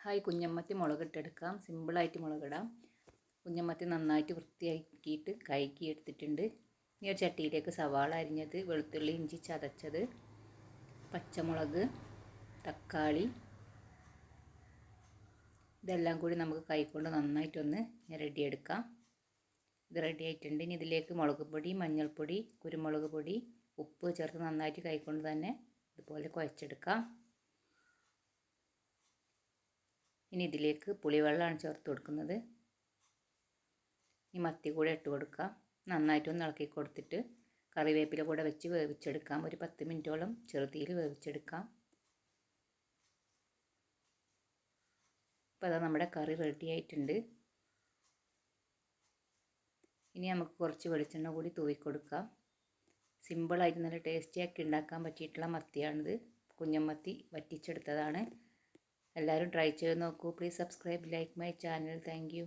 Hi, കുഞ്ഞമ്മത്തി മുളകിട്ടെടുക്കാം. സിമ്പിളായിട്ട് മുളകിടാം. കുഞ്ഞമ്മത്തി നന്നായിട്ട് വൃത്തിയാക്കിയിട്ട് കഴുകി എടുത്തിട്ടുണ്ട്. ഈ ഒരു ചട്ടിയിലേക്ക് സവാള അരിഞ്ഞത്, വെളുത്തുള്ളി ഇഞ്ചി ചതച്ചത്, പച്ചമുളക്, തക്കാളി, ഇതെല്ലാം കൂടി നമുക്ക് കൈകൊണ്ട് നന്നായിട്ടൊന്ന് റെഡിയെടുക്കാം. ഇത് റെഡി ആയിട്ടുണ്ട്. ഇനി ഇതിലേക്ക് മുളക് പൊടി, മഞ്ഞൾപ്പൊടി, കുരുമുളക് പൊടി, ഉപ്പ് ചേർത്ത് നന്നായിട്ട് കൈകൊണ്ട് തന്നെ ഇതുപോലെ കുഴച്ചെടുക്കാം. ഇനി ഇതിലേക്ക് പുളിവെള്ളമാണ് ചേർത്ത് കൊടുക്കുന്നത്. ഈ മത്തി കൂടെ ഇട്ട് കൊടുക്കാം. നന്നായിട്ടൊന്ന് ഇളക്കി കൊടുത്തിട്ട് കറിവേപ്പില കൂടെ വെച്ച് വേവിച്ചെടുക്കാം. ഒരു 10 മിനിറ്റോളം ചെറുതീയിൽ വേവിച്ചെടുക്കാം. അപ്പോൾ അതാ നമ്മുടെ കറി റെഡി ആയിട്ടുണ്ട്. ഇനി നമുക്ക് കുറച്ച് വെളിച്ചെണ്ണ കൂടി തൂവി കൊടുക്കാം. സിമ്പിളായിട്ട് നല്ല ടേസ്റ്റിയാക്കി ഉണ്ടാക്കാൻ പറ്റിയിട്ടുള്ള മത്തിയാണിത്. കുഞ്ഞമ്മത്തി വറ്റിച്ചെടുത്തതാണ്. എല്ലാവരും ട്രൈ ചെയ്ത് നോക്കൂ. Please subscribe, like my channel. Thank you.